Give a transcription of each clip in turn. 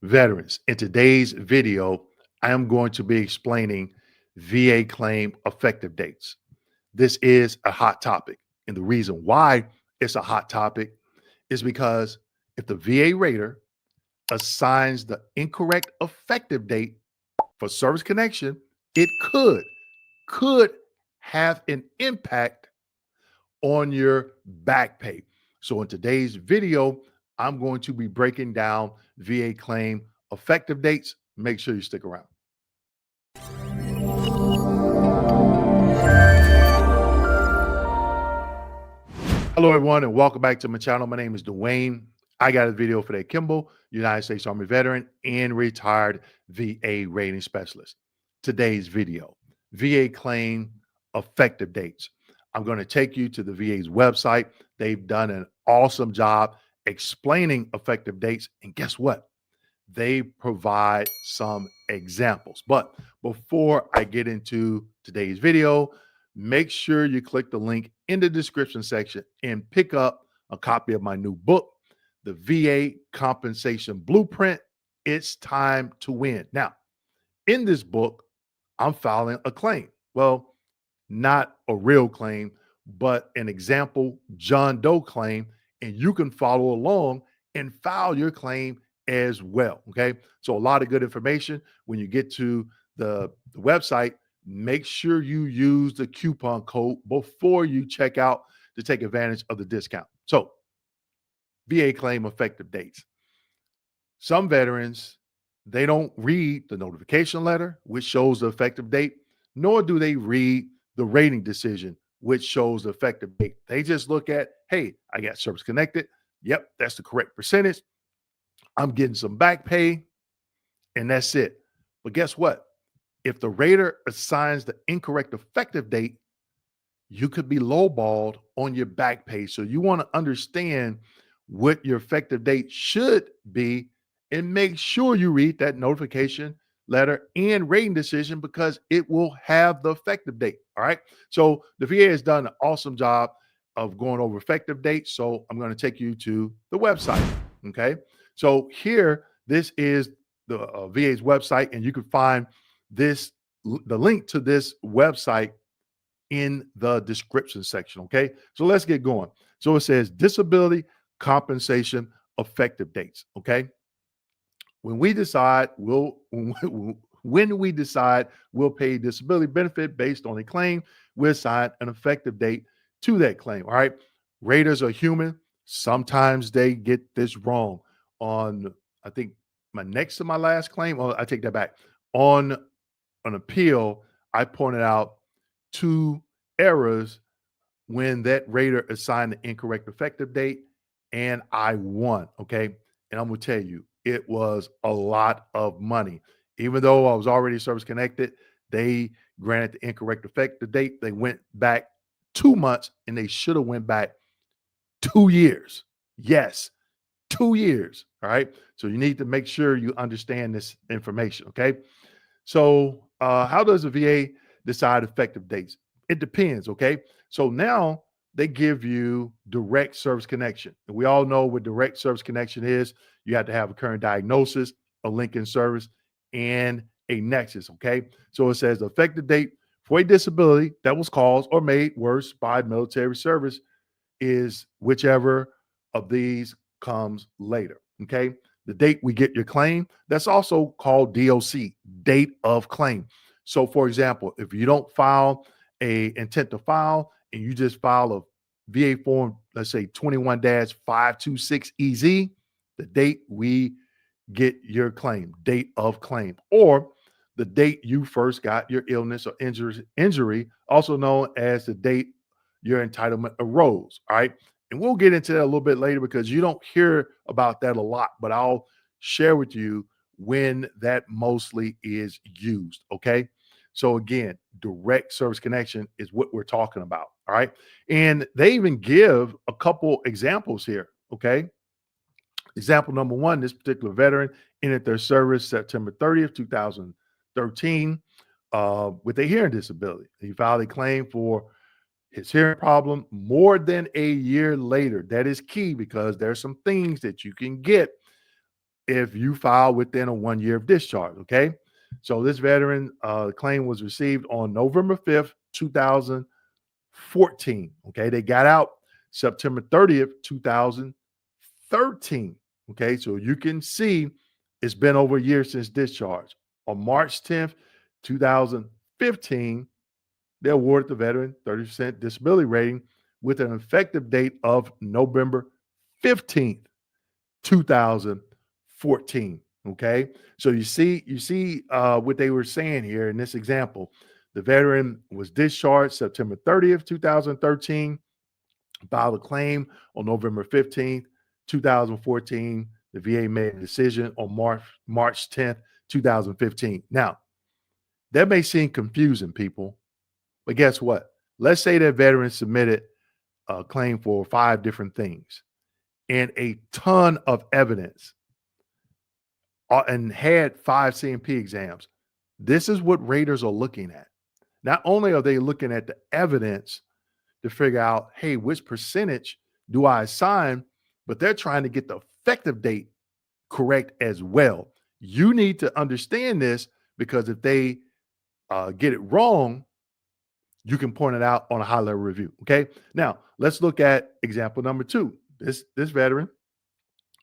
Veterans, in today's video, I am going to be explaining VA claim effective dates. This is a hot topic. And the reason why it's a hot topic is because if the VA rater assigns the incorrect effective date for service connection, it could have an impact on your back pay. So in today's video, I'm going to be breaking down VA claim effective dates. Make sure you stick around. Hello, everyone, and welcome back to my channel. My name is Dwayne. I got a video for that Kimball, United States Army veteran and retired VA rating specialist. Today's video, VA claim effective dates. I'm going to take you to the VA's website. They've done an awesome job explaining effective dates. And guess what? They provide some examples. But before I get into today's video, make sure you click the link in the description section and pick up a copy of my new book, The VA Compensation Blueprint. It's time to win. Now, in this book, I'm filing a claim. Well, not a real claim, but an example John Doe claim, and you can follow along and file your claim as well. Okay. So a lot of good information. When you get to the website, make sure you use the coupon code before you check out to take advantage of the discount. So VA claim effective dates. Some veterans, they don't read the notification letter, which shows the effective date, nor do they read the rating decision, which shows the effective date. They just look at, hey, I got service connected. Yep, that's the correct percentage. I'm getting some back pay, and that's it. But guess what? If the rater assigns the incorrect effective date, you could be lowballed on your back pay. So you want to understand what your effective date should be and make sure you read that notification letter and rating decision because it will have the effective date. All right. So the VA has done an awesome job of going over effective dates. So I'm going to take you to the website. Okay. So here, this is the VA's website, and you can find the link to this website in the description section. Okay. So let's get going. So it says disability compensation effective dates. Okay. When we decide we'll pay disability benefit based on a claim, we assign an effective date to that claim. All right. Raters are human. Sometimes they get this wrong. On, I think, next to my last claim, I take that back. On an appeal, I pointed out 2 errors when that rater assigned the incorrect effective date, and I won. Okay. And I'm going to tell you, it was a lot of money. Even though I was already service connected, they granted the incorrect effective date. They went back 2 months, and they should have went back 2 years. Yes, 2 years. All right. So you need to make sure you understand this information. Okay. So how does the VA decide effective dates? It depends. Okay. So now they give you direct service connection. And we all know what direct service connection is. You have to have a current diagnosis, a link in service, and a nexus. Okay. So it says the effective date for a disability that was caused or made worse by military service is whichever of these comes later. Okay. The date we get your claim, that's also called DOC, date of claim. So for example, if you don't file a intent to file and you just file a VA form, let's say 21-526EZ, the date we get your claim, date of claim, or the date you first got your illness or injury, also known as the date your entitlement arose. All right. And we'll get into that a little bit later because you don't hear about that a lot, but I'll share with you when that mostly is used. Okay. So again, direct service connection is what we're talking about. All right. And they even give a couple examples here. Okay. Example number 1, this particular veteran ended their service September 30th, 2013 with a hearing disability. He filed a claim for his hearing problem more than a year later. That is key because there's some things that you can get if you file within a 1 year of discharge. Okay. So this veteran claim was received on November 5th, 2014. Okay. They got out September 30th, 2013. Okay. So you can see it's been over a year since discharge. On March 10th, 2015, they awarded the veteran 30% disability rating with an effective date of November 15th, 2014. Okay. So you see what they were saying here in this example. The veteran was discharged September 30th, 2013, filed a claim on November 15th, 2014. The VA made a decision on March 10th, 2015. Now, that may seem confusing, people, but guess what? Let's say that veteran submitted a claim for 5 different things and a ton of evidence and had 5 CMP exams. This is what raters are looking at. Not only are they looking at the evidence to figure out, hey, which percentage do I assign, but they're trying to get the effective date correct as well. You need to understand this because if they get it wrong, you can point it out on a high level review. Okay. Now let's look at example number 2. This veteran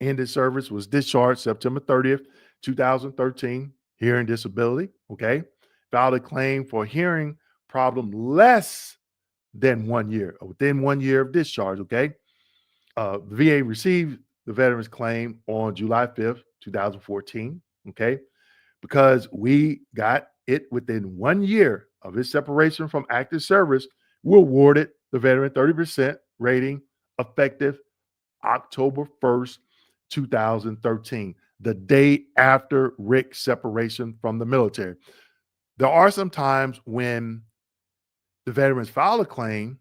ended service, was discharged September 30th, 2013, hearing disability. Okay. Filed a claim for hearing problem less than 1 year, within 1 year of discharge. Okay. The VA received the veteran's claim on July 5th, 2014. Okay. Because we got it within 1 year of his separation from active service, we awarded the veteran 30% rating effective October 1st, 2013, the day after Rick's separation from the military. There are some times when the veterans file a claim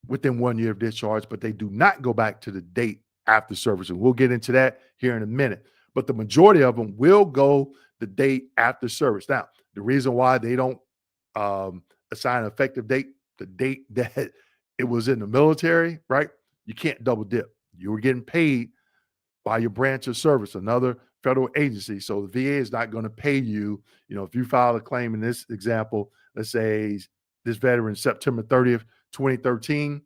within 1 year of discharge, but they do not go back to the date after service. And we'll get into that here in a minute. But the majority of them will go the date after service. Now, the reason why they don't assign an effective date, the date that it was in the military, right? You can't double dip. You were getting paid by your branch of service, another federal agency. So the VA is not going to pay you. You know, if you file a claim in this example, let's say this veteran September 30th, 2013,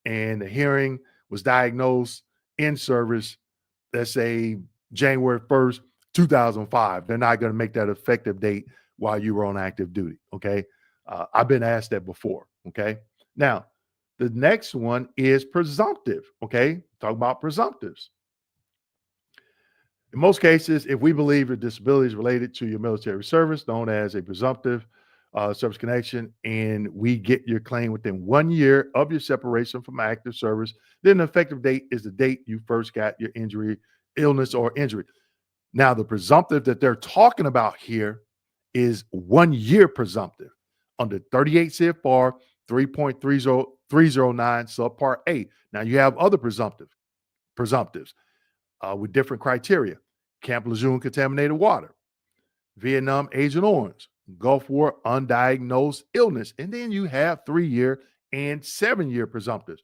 and the hearing was diagnosed in service, let's say January 1st, 2005. They're not going to make that effective date while you were on active duty. Okay. I've been asked that before. Okay. Now, the next one is presumptive. Okay. Talk about presumptives. In most cases, if we believe your disability is related to your military service, known as a presumptive service connection, and we get your claim within 1 year of your separation from active service, then the effective date is the date you first got your injury, illness, or injury. Now, the presumptive that they're talking about here is 1 year presumptive under 38 CFR 3.30309 subpart A. Now, you have other presumptives with different criteria. Camp Lejeune contaminated water, Vietnam Agent Orange, Gulf War undiagnosed illness, and then you have 3 year and 7 year presumptives.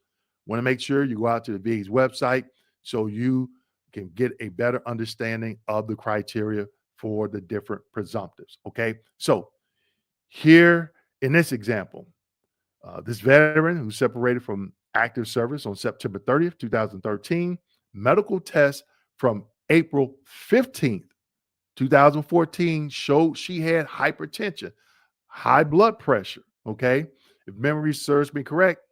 Want to make sure you go out to the VA's website so you can get a better understanding of the criteria for the different presumptives. Okay, so here in this example, this veteran who separated from active service on September 30th, 2013, medical tests from April 15th, 2014 showed she had hypertension, high blood pressure. Okay. If memory serves me correct,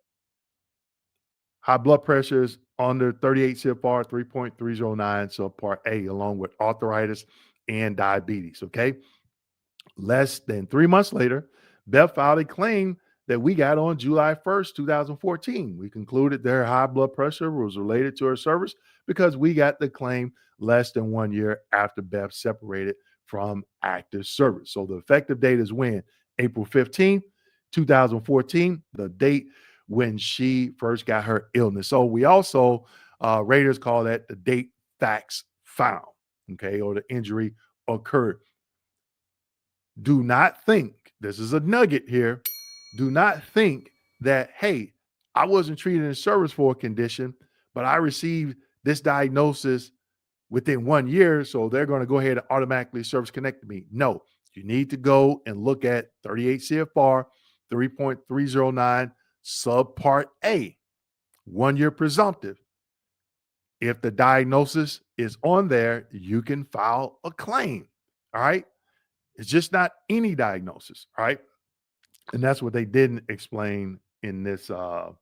high blood pressure is under 38 CFR 3.309 subpart A, along with arthritis and diabetes. Okay. Less than 3 months later, Beth filed a claim that we got on July 1st, 2014. We concluded that her high blood pressure was related to her service because we got the claim less than 1 year after Beth separated from active service. So the effective date is when? April 15th, 2014, the date when she first got her illness. So we also, raters call that the date facts found, okay, or the injury occurred. Do not think, this is a nugget here, do not think that, hey, I wasn't treated in service for a condition, but I received this diagnosis within 1 year, so they're going to go ahead and automatically service connect me. No, you need to go and look at 38 CFR 3.309 subpart A, 1 year presumptive. If the diagnosis is on there, you can file a claim. All right. It's just not any diagnosis. All right. And that's what they didn't explain in this on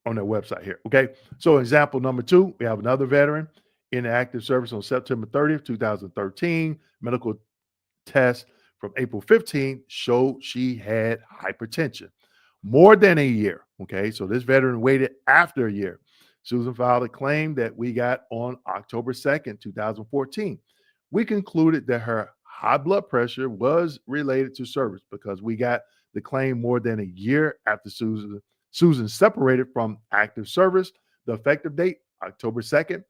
their website here. Okay. So example number 2, we have another veteran in active service on September 30th, 2013. Medical test from April 15th showed she had hypertension. More than a year. Okay. So this veteran waited after a year. Susan filed a claim that we got on October 2nd, 2014. We concluded that her high blood pressure was related to service because we got the claim more than a year after Susan separated from active service. The effective date, October 2nd,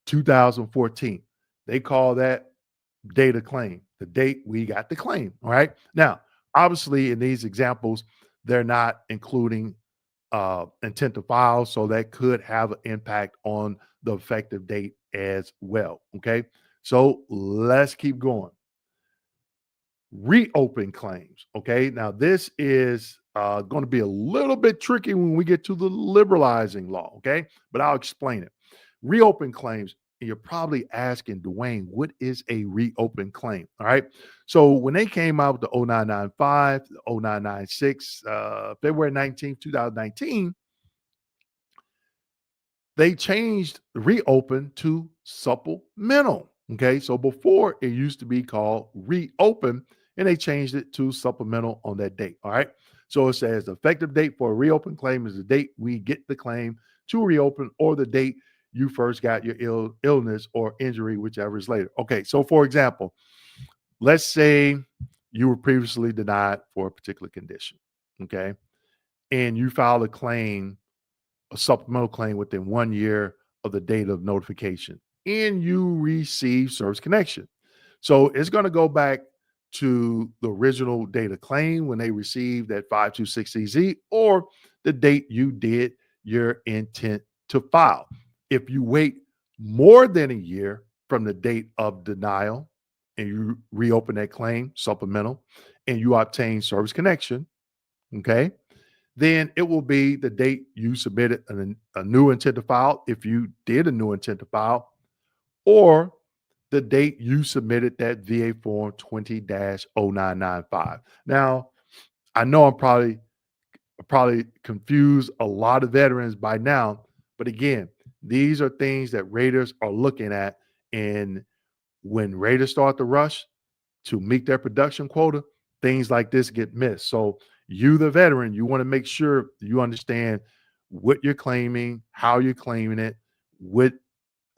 2014. They call that data claim, the date we got the claim. All right. Now, obviously, in these examples, they're not including intent to file, so that could have an impact on the effective date as well. Okay. So let's keep going. Reopen claims. Okay. Now, this is going to be a little bit tricky when we get to the liberalizing law. Okay. But I'll explain it. Reopen claims. And you're probably asking, Dwayne, what is a reopen claim? All right. So when they came out with the 0995, the 0996, February 19th, 2019, they changed reopen to supplemental. Okay. So before it used to be called reopen, and they changed it to supplemental on that date. All right. So it says the effective date for a reopen claim is the date we get the claim to reopen or the date you first got your illness or injury, whichever is later. Okay. So for example, let's say you were previously denied for a particular condition. Okay. And you filed a supplemental claim within 1 year of the date of notification, and you receive service connection. So it's going to go back to the original date of claim when they received that 526CZ or the date you did your intent to file. If you wait more than a year from the date of denial and you reopen that claim, supplemental, and you obtain service connection, okay, then it will be the date you submitted a new intent to file, if you did a new intent to file, or the date you submitted that VA form 20-0995. Now, I know I'm probably confuse a lot of veterans by now, but again, these are things that raters are looking at, and when raters start to rush to meet their production quota, things like this get missed. So you, the veteran, you want to make sure you understand what you're claiming, how you're claiming it, what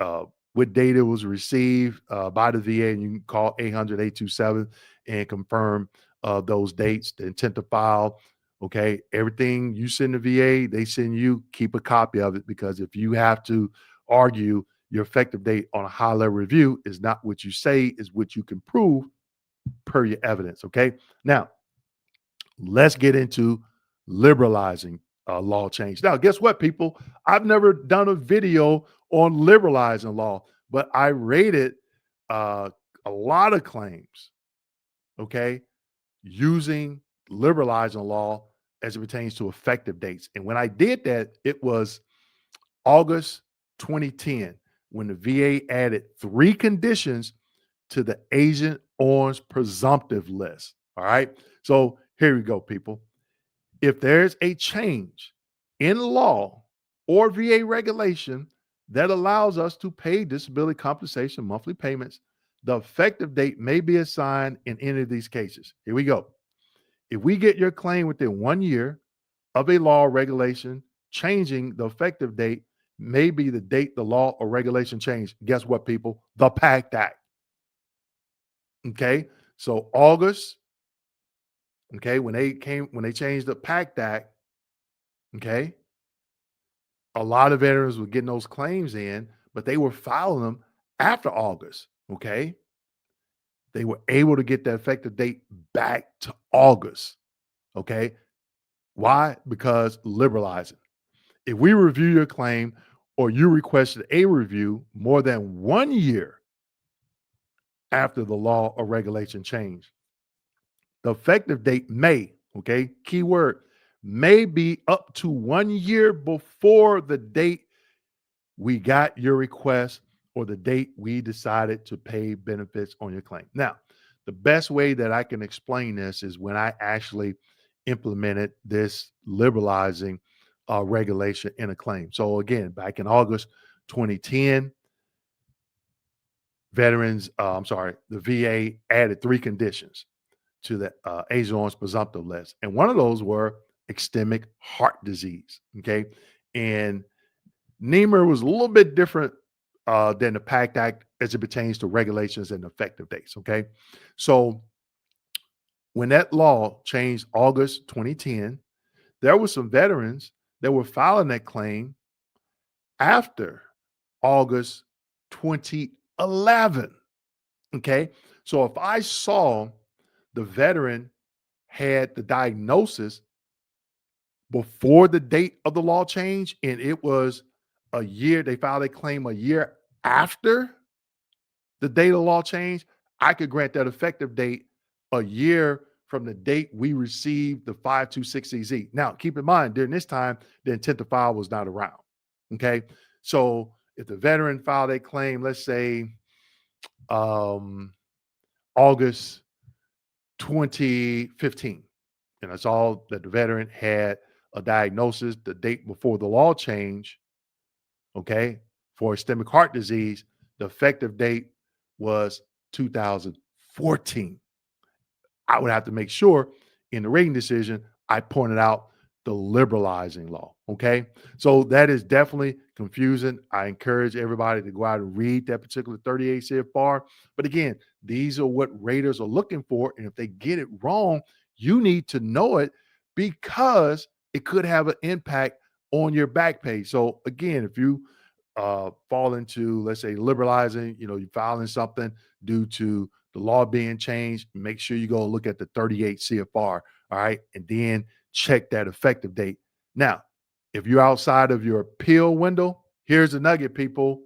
uh, what data was received by the VA, and you can call 800-827 and confirm those dates, the intent to file. Okay, everything you send the VA, they send you, keep a copy of it, because if you have to argue your effective date on a high level review is not what you say, is what you can prove per your evidence. Okay, now let's get into liberalizing law change. Now, guess what, people? I've never done a video on liberalizing law, but I rated uh, a lot of claims, okay, using liberalizing law as it pertains to effective dates. And when I did that, it was August 2010 when the VA added 3 conditions to the Agent Orange presumptive list. All right. So here we go, people. If there's a change in law or VA regulation that allows us to pay disability compensation monthly payments, the effective date may be assigned in any of these cases. Here we go. If we get your claim within 1 year of a law or regulation changing, the effective date may be the date the law or regulation changed. Guess what, people? The PACT Act. Okay. So August, okay, when they changed the PACT Act, okay, a lot of veterans were getting those claims in, but they were filing them after August. Okay. They were able to get that effective date back to August. Okay. Why? Because liberalizing. If we review your claim, or you requested a review more than 1 year after the law or regulation changed. The effective date may, okay, keyword, may be up to 1 year before the date we got your request or the date we decided to pay benefits on your claim. Now, the best way that I can explain this is when I actually implemented this liberalizing regulation in a claim. So again, back in August 2010, the VA added 3 conditions to the Agent Orange presumptive list. And one of those were ischemic heart disease. Okay. And NEMR was a little bit different than the PACT Act as it pertains to regulations and effective dates. Okay. So when that law changed August 2010, there were some veterans that were filing that claim after August 2011. Okay. So if I saw the veteran had the diagnosis before the date of the law change and it was a year, they filed a claim a year after the date of the law change, I could grant that effective date a year from the date we received the 526CZ. Now, keep in mind, during this time, the intent to file was not around. Okay. So if the veteran filed a claim, let's say August 2015, and that's all that the veteran had a diagnosis the date before the law change, okay, for ischemic heart disease, the effective date was 2014. I would have to make sure in the rating decision, I pointed out the liberalizing law. Okay. So that is definitely confusing. I encourage everybody to go out and read that particular 38 CFR. But again, these are what raters are looking for. And if they get it wrong, you need to know it because it could have an impact on your back pay. So again, if you fall into, let's say, liberalizing, you're filing something due to the law being changed, make sure you go look at the 38 CFR. All right. And then check that effective date. Now, if you're outside of your appeal window, here's the nugget, people.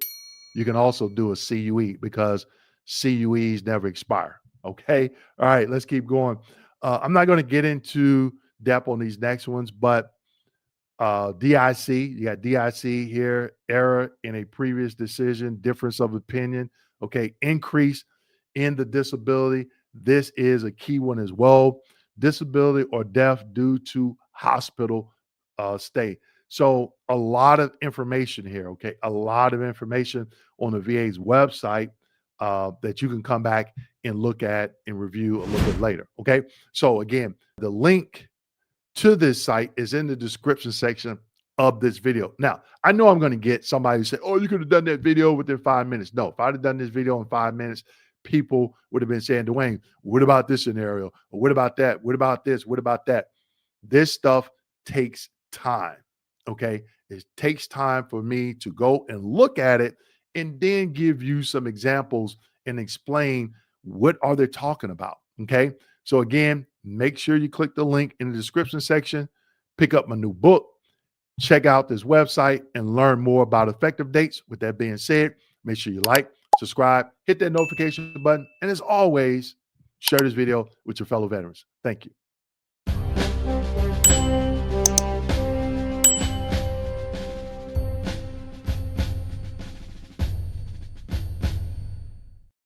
You can also do a CUE because CUEs never expire. Okay. All right. Let's keep going. I'm not going to get into depth on these next ones, but DIC, you got DIC here, error in a previous decision, difference of opinion. Okay. Increase in the disability. This is a key one as well. Disability or death due to hospital stay. So a lot of information here. Okay. A lot of information on the VA's website that you can come back and look at and review a little bit later. Okay. So again, the link to this site is in the description section of this video. Now, I know I'm going to get somebody who say, oh, you could have done that video within 5 minutes. No, if I'd have done this video in 5 minutes, people would have been saying, Dwayne, what about this scenario? Or what about that? What about this? What about that? This stuff takes time. Okay. It takes time for me to go and look at it and then give you some examples and explain what are they talking about. Okay. So again, make sure you click the link in the description section, pick up my new book, check out this website and learn more about effective dates. With that being said, make sure you like, subscribe, hit that notification button. And as always, share this video with your fellow veterans. Thank you.